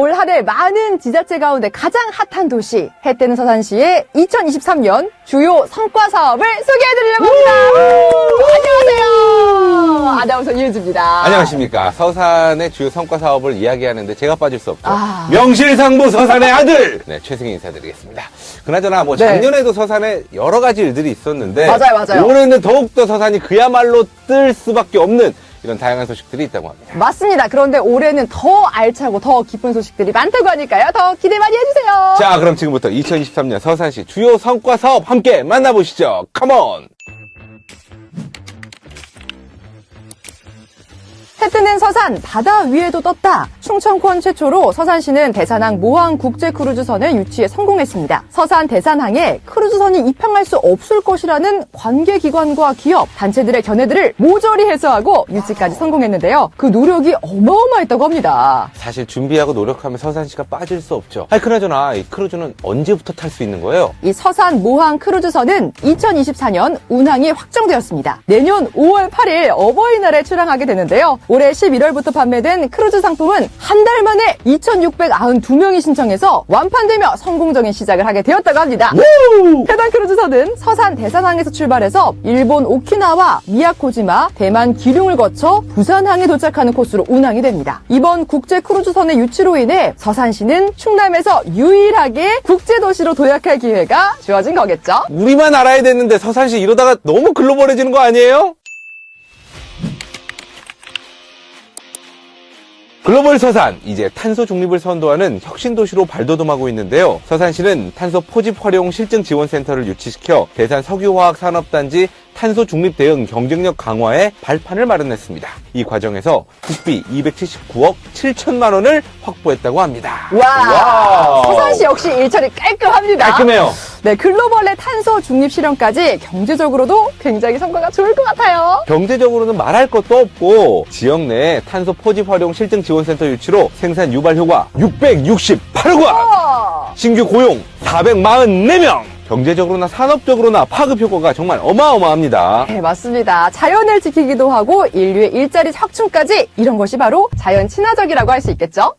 올 한 해 많은 지자체 가운데 가장 핫한 도시 해뜨는 서산시의 2023년 주요 성과 사업을 소개해드리려고 합니다. 안녕하세요. 아나운서 이은주입니다. 안녕하십니까. 서산의 주요 성과 사업을 이야기하는데 제가 빠질 수 없죠. 명실상부 서산의 아들! 네, 최승희 인사드리겠습니다. 그나저나 뭐 작년에도 서산에 여러 가지 일들이 있었는데 맞아요. 올해는 더욱더 서산이 그야말로 뜰 수밖에 없는 이런 다양한 소식들이 있다고 합니다. 맞습니다. 그런데 올해는 더 알차고 더 깊은 소식들이 많다고 하니까요. 더 기대 많이 해주세요. 자, 그럼 지금부터 2023년 서산시 주요 성과 사업 함께 만나보시죠. 컴온! 해뜨는 서산 바다 위에도 떴다. 충청권 최초로 서산시는 대산항 모항 국제크루즈선을 유치에 성공했습니다. 서산 대산항에 크루즈선이 입항할 수 없을 것이라는 관계기관과 기업, 단체들의 견해들을 모조리 해소하고 유치까지 성공했는데요. 그 노력이 어마어마했다고 합니다. 사실 준비하고 노력하면 서산시가 빠질 수 없죠. 그나저나 이 크루즈는 언제부터 탈 수 있는 거예요? 이 서산 모항 크루즈선은 2024년 운항이 확정되었습니다. 내년 5월 8일 어버이날에 출항하게 되는데요. 올해 11월부터 판매된 크루즈 상품은 한 달 만에 2,692명이 신청해서 완판되며 성공적인 시작을 하게 되었다고 합니다. 해당 크루즈선은 서산 대산항에서 출발해서 일본 오키나와 미야코지마, 대만 기륭을 거쳐 부산항에 도착하는 코스로 운항이 됩니다. 이번 국제 크루즈선의 유치로 인해 서산시는 충남에서 유일하게 국제도시로 도약할 기회가 주어진 거겠죠? 우리만 알아야 되는데 서산시 이러다가 너무 글로벌해지는 거 아니에요? 글로벌 서산, 이제 탄소 중립을 선도하는 혁신도시로 발돋움하고 있는데요. 서산시는 탄소 포집 활용 실증 지원센터를 유치시켜 대산 석유화학산업단지 탄소 중립 대응 경쟁력 강화에 발판을 마련했습니다. 이 과정에서 국비 279억 7천만 원을 확보했다고 합니다. 와, 서산시 역시 일처리 깔끔합니다. 깔끔해요. 네, 글로벌의 탄소 중립 실현까지 경제적으로도 굉장히 성과가 좋을 것 같아요. 경제적으로는 말할 것도 없고 지역 내 탄소 포집 활용 실증 지원센터 유치로 생산 유발 효과 668억 원, 신규 고용 444명, 경제적으로나 산업적으로나 파급 효과가 정말 어마어마합니다. 네, 맞습니다. 자연을 지키기도 하고 인류의 일자리 확충까지, 이런 것이 바로 자연 친화적이라고 할 수 있겠죠?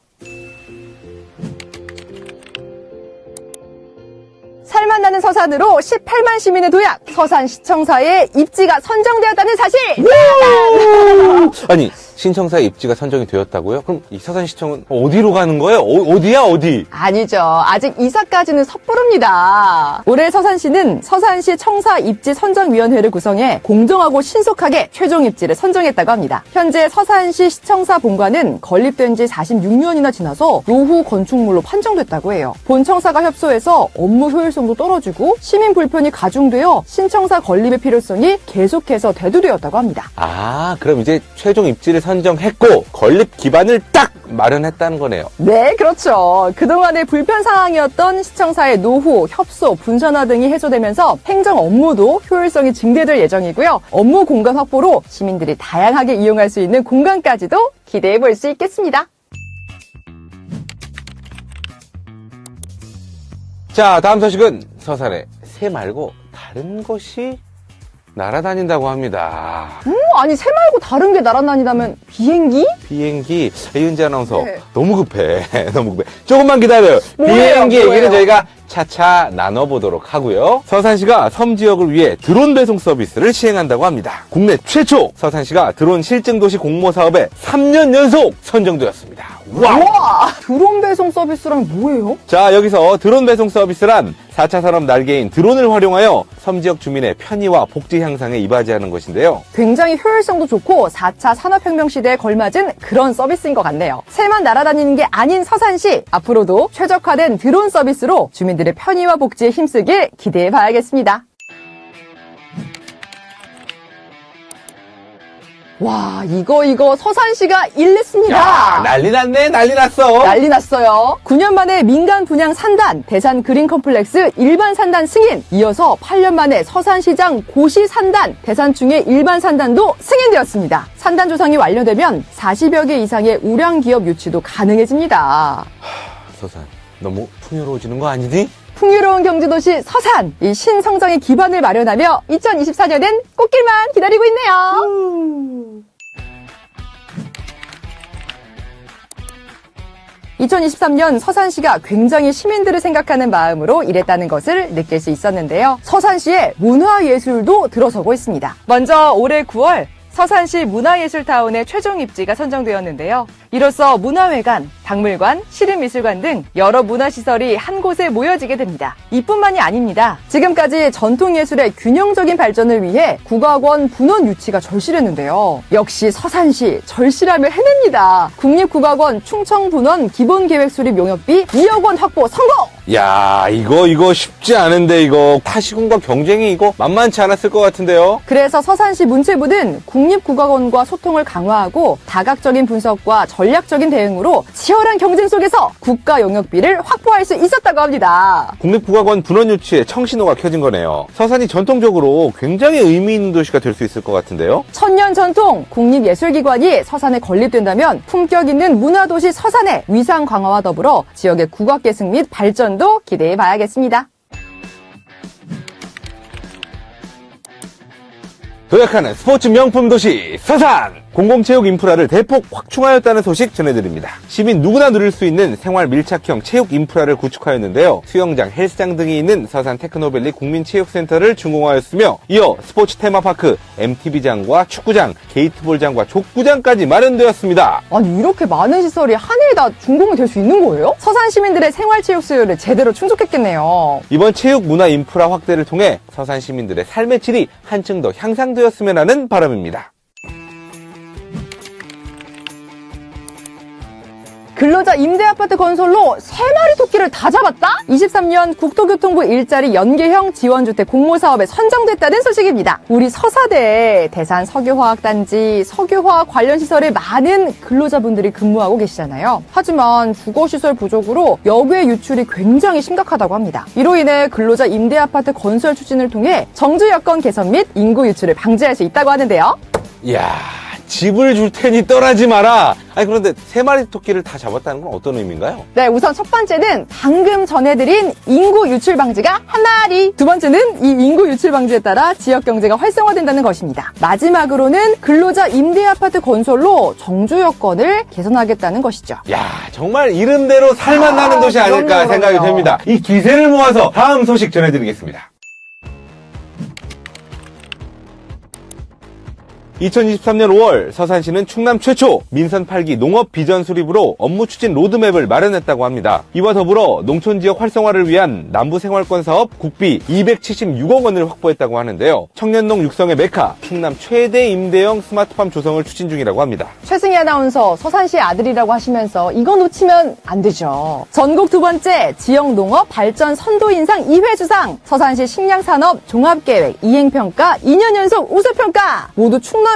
살만 나는 서산으로 18만 시민의 도약, 서산시청사의 입지가 선정되었다는 사실! 아니, 신청사의 입지가 선정이 되었다고요? 그럼 이 서산시청은 어디로 가는 거예요? 어디야, 어디? 아니죠. 아직 이사까지는 섣부릅니다. 올해 서산시는 서산시 청사 입지 선정위원회를 구성해 공정하고 신속하게 최종 입지를 선정했다고 합니다. 현재 서산시 시청사 본관은 건립된 지 46년이나 지나서 노후 건축물로 판정됐다고 해요. 본 청사가 협소해서 업무 효율성도 떨어지고 시민 불편이 가중되어 신청사 건립의 필요성이 계속해서 대두되었다고 합니다. 아, 그럼 이제 최종 입지를 선정했고 건립 기반을 딱 마련했다는 거네요. 네, 그렇죠. 그동안의 불편 사항이었던 시청사의 노후, 협소, 분산화 등이 해소되면서 행정 업무도 효율성이 증대될 예정이고요. 업무 공간 확보로 시민들이 다양하게 이용할 수 있는 공간까지도 기대해 볼 수 있겠습니다. 자, 다음 소식은 서산에 새 말고 다른 것이 날아다닌다고 합니다. 아니, 새 말고 다른 게 날아다니다면 비행기? 비행기, 이은지 아나운서 네. 너무 급해. 너무 급해. 조금만 기다려요. 비행기 얘기는 저희가 차차 나눠보도록 하고요. 서산시가 섬 지역을 위해 드론 배송 서비스를 시행한다고 합니다. 국내 최초 서산시가 드론 실증도시 공모 사업에 3년 연속 선정되었습니다. 와우! 우와! 드론 배송 서비스란 뭐예요? 자, 여기서 드론 배송 서비스란 4차 산업 날개인 드론을 활용하여 섬 지역 주민의 편의와 복지 향상에 이바지하는 것인데요. 굉장히 효율성도 좋고 4차 산업혁명 시대에 걸맞은 그런 서비스인 것 같네요. 새만 날아다니는 게 아닌 서산시, 앞으로도 최적화된 드론 서비스로 주민들의 편의와 복지에 힘쓰길 기대해 봐야겠습니다. 와, 이거 서산시가 일냈습니다. 야, 난리 났네, 난리 났어. 난리 났어요. 9년 만에 민간 분양 산단, 대산 그린 컴플렉스 일반 산단 승인, 이어서 8년 만에 서산시장 고시 산단, 대산중의 일반 산단도 승인되었습니다. 산단 조성이 완료되면 40여 개 이상의 우량 기업 유치도 가능해집니다. 서산, 너무 풍요로워지는 거 아니니? 풍요로운 경제도시 서산, 이 신성장의 기반을 마련하며 2024년엔 꽃길만 기다리고 있네요. 2023년 서산시가 굉장히 시민들을 생각하는 마음으로 일했다는 것을 느낄 수 있었는데요. 서산시의 문화예술도 들어서고 있습니다. 먼저 올해 9월 서산시 문화예술타운의 최종 입지가 선정되었는데요. 이로써 문화회관, 박물관, 시립미술관 등 여러 문화시설이 한 곳에 모여지게 됩니다. 이뿐만이 아닙니다. 지금까지 전통예술의 균형적인 발전을 위해 국악원 분원 유치가 절실했는데요. 역시 서산시 절실함을 해냅니다. 국립국악원 충청분원 기본계획 수립 용역비 2억 원 확보 성공! 야, 이거 쉽지 않은데 이거 타시군과 경쟁이 이거 만만치 않았을 것 같은데요. 그래서 서산시 문체부는 국립국악원과 소통을 강화하고 다각적인 분석과 전략적인 대응으로 치열한 경쟁 속에서 국가 용역비를 확보할 수 있었다고 합니다. 국립국악원 분원 유치에 청신호가 켜진 거네요. 서산이 전통적으로 굉장히 의미 있는 도시가 될 수 있을 것 같은데요. 천년 전통 국립예술기관이 서산에 건립된다면 품격 있는 문화도시 서산의 위상 강화와 더불어 지역의 국악 계승 및 발전도 기대해 봐야겠습니다. 도약하는 스포츠 명품 도시 서산! 공공체육 인프라를 대폭 확충하였다는 소식 전해드립니다. 시민 누구나 누릴 수 있는 생활 밀착형 체육 인프라를 구축하였는데요. 수영장, 헬스장 등이 있는 서산 테크노밸리 국민체육센터를 준공하였으며 이어 스포츠 테마파크, MTB장과 축구장, 게이트볼장과 족구장까지 마련되었습니다. 아니 이렇게 많은 시설이 한 해에 다 준공이 될 수 있는 거예요? 서산 시민들의 생활체육 수요를 제대로 충족했겠네요. 이번 체육 문화 인프라 확대를 통해 서산 시민들의 삶의 질이 한층 더 향상되었으면 하는 바람입니다. 근로자 임대아파트 건설로 3마리 토끼를 다 잡았다? 23년 국토교통부 일자리 연계형 지원주택 공모사업에 선정됐다는 소식입니다. 우리 서사대에 대산 석유화학단지, 석유화학 관련 시설에 많은 근로자분들이 근무하고 계시잖아요. 하지만 주거시설 부족으로 여괴 유출이 굉장히 심각하다고 합니다. 이로 인해 근로자 임대아파트 건설 추진을 통해 정주 여건 개선 및 인구 유출을 방지할 수 있다고 하는데요. 이야, 집을 줄 테니 떠나지 마라. 아니 그런데 3마리 토끼를 다 잡았다는 건 어떤 의미인가요? 네, 우선 첫 번째는 방금 전해드린 인구 유출 방지가 한 마리. 두 번째는 이 인구 유출 방지에 따라 지역 경제가 활성화된다는 것입니다. 마지막으로는 근로자 임대 아파트 건설로 정주 여건을 개선하겠다는 것이죠. 야, 정말 이름대로 살만 나는 도시 아닐까 그럼요, 생각이 그럼요. 됩니다. 이 기세를 모아서 다음 소식 전해드리겠습니다. 2023년 5월 서산시는 충남 최초 민선 8기 농업 비전 수립으로 업무 추진 로드맵을 마련했다고 합니다. 이와 더불어 농촌지역 활성화를 위한 남부생활권 사업 국비 276억 원을 확보했다고 하는데요. 청년농 육성의 메카 충남 최대 임대형 스마트팜 조성을 추진 중이라고 합니다. 최승희 아나운서 서산시의 아들이라고 하시면서 이거 놓치면 안 되죠. 전국 두 번째 지역 농업 발전 선도 인상 2회 수상, 서산시 식량산업 종합계획 이행평가 2년 연속 우수평가, 모두 충남에서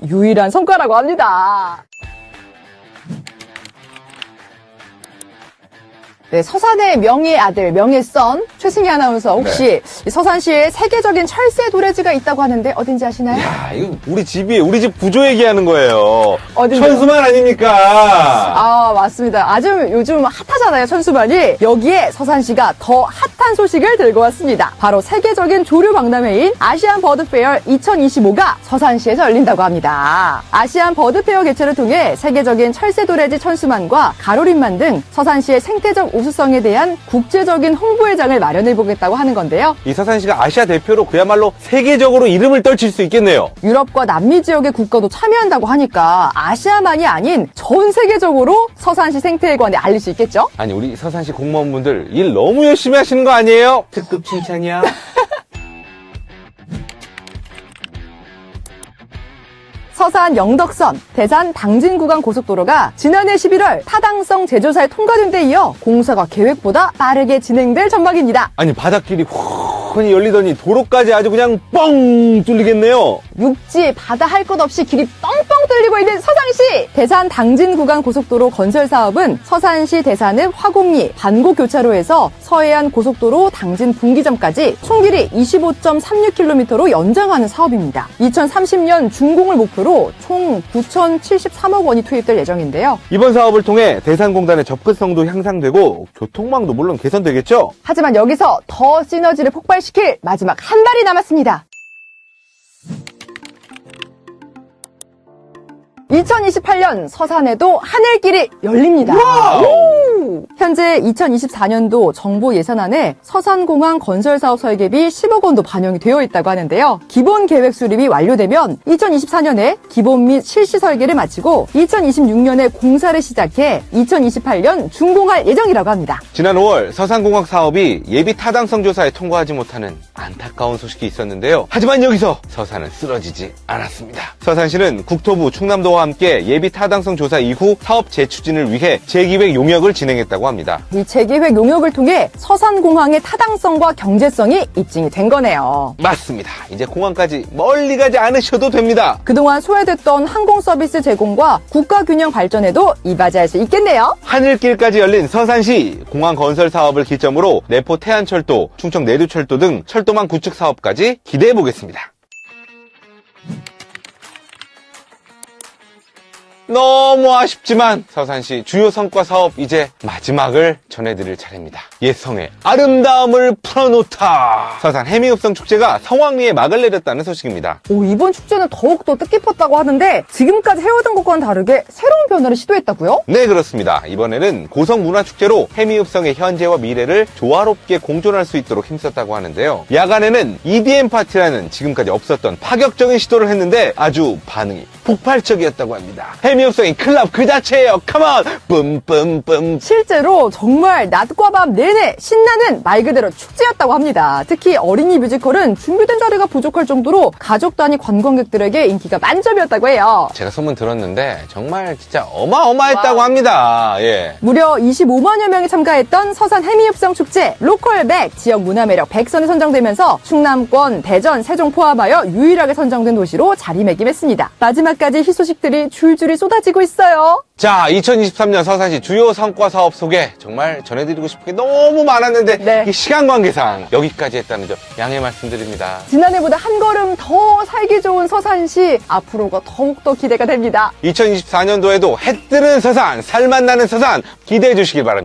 유일한 성과라고 합니다. 네, 서산의 명예 아들, 명예 선 최승희 아나운서 혹시 이 서산시에 세계적인 철새 도래지가 있다고 하는데 어딘지 아시나요? 야, 이거 우리 집이에요. 우리 집 구조 얘기하는 거예요. 어딘데요? 천수만 아닙니까? 아, 맞습니다. 아주 요즘 핫하잖아요, 천수만이. 여기에 서산시가 더 핫한 소식을 들고 왔습니다. 바로 세계적인 조류 박람회인 아시안 버드페어 2025가 서산시에서 열린다고 합니다. 아시안 버드페어 개최를 통해 세계적인 철새도래지 천수만과 가로림만 등 서산시의 생태적 우수성에 대한 국제적인 홍보회장을 마련해보겠다고 하는 건데요. 이 서산시가 아시아 대표로 그야말로 세계적으로 이름을 떨칠 수 있겠네요. 유럽과 남미 지역의 국가도 참여한다고 하니까 아시아만이 아닌 전 세계적으로 서산시 생태에 관해 알릴 수 있겠죠? 아니 우리 서산시 공무원분들 일 너무 열심히 하시는 거 아니에요? 특급 칭찬이야. 서산 영덕선, 대산 당진 구간 고속도로가 지난해 11월 타당성 제조사에 통과된 데 이어 공사가 계획보다 빠르게 진행될 전망입니다. 아니 바닷길이 훤히 열리더니 도로까지 아주 그냥 뻥 뚫리겠네요. 육지, 바다 할 것 없이 길이 뻥뻥 뚫리고 있는 서산시! 대산 당진 구간 고속도로 건설 사업은 서산시 대산읍 화곡리 반곡 교차로에서 서해안 고속도로 당진 분기점까지 총 길이 25.36km로 연장하는 사업입니다. 2030년 준공을 목표로 총 9,073억 원이 투입될 예정인데요. 이번 사업을 통해 대산공단의 접근성도 향상되고 교통망도 물론 개선되겠죠? 하지만 여기서 더 시너지를 폭발시킬 마지막 한 발이 남았습니다. 2028년 서산에도 하늘길이 열립니다. 현재 2024년도 정부 예산안에 서산공항 건설사업 설계비 10억 원도 반영이 되어 있다고 하는데요. 기본 계획 수립이 완료되면 2024년에 기본 및 실시 설계를 마치고 2026년에 공사를 시작해 2028년 준공할 예정이라고 합니다. 지난 5월 서산공항 사업이 예비 타당성 조사에 통과하지 못하는 안타까운 소식이 있었는데요. 하지만 여기서 서산은 쓰러지지 않았습니다. 서산시는 국토부, 충남도와 함께 예비 타당성 조사 이후 사업 재추진을 위해 재기획 용역을 진행했다고 합니다. 이 재기획 용역을 통해 서산공항의 타당성과 경제성이 입증이 된 거네요. 맞습니다. 이제 공항까지 멀리 가지 않으셔도 됩니다. 그동안 소외됐던 항공 서비스 제공과 국가 균형 발전에도 이바지할 수 있겠네요. 하늘길까지 열린 서산시 공항 건설 사업을 기점으로 내포 태안철도, 충청 내륙철도 등 철도망 구축 사업까지 기대해 보겠습니다. 너무 아쉽지만 서산시 주요 성과 사업 이제 마지막을 전해드릴 차례입니다. 옛성의 아름다움을 풀어놓다. 서산 해미읍성 축제가 성황리에 막을 내렸다는 소식입니다. 이번 축제는 더욱더 뜻깊었다고 하는데 지금까지 해오던 것과는 다르게 새로운 변화를 시도했다고요? 네, 그렇습니다. 이번에는 고성문화축제로 해미읍성의 현재와 미래를 조화롭게 공존할 수 있도록 힘썼다고 하는데요. 야간에는 EDM 파티라는 지금까지 없었던 파격적인 시도를 했는데 아주 반응이 폭발적이었다고 합니다. 해미읍성이 클럽 그 자체예요. 컴온! 뿜뿜뿜. 실제로 정말 낮과 밤 내내 신나는 말 그대로 축제였다고 합니다. 특히 어린이 뮤지컬은 준비된 자리가 부족할 정도로 가족 단위 관광객들에게 인기가 만점이었다고 해요. 제가 소문 들었는데 정말 진짜 어마어마했다고 합니다. 예. 무려 25만여 명이 참가했던 서산 해미읍성 축제 로컬백 지역 문화 매력 100선에 선정되면서 충남권, 대전, 세종 포함하여 유일하게 선정된 도시로 자리매김했습니다. 마지막까지 희소식들이 줄줄이 쏟아지고 있어요. 자, 2023년 서산시 주요 성과 사업 소개 정말 전해드리고 싶은 게 너무 많았는데 네. 이 시간 관계상 여기까지 했다는 점 양해 말씀드립니다. 지난해보다 한 걸음 더 살기 좋은 서산시 앞으로가 더욱더 기대가 됩니다. 2024년도에도 해 뜨는 서산, 살맛 나는 서산 기대해 주시길 바랍니다.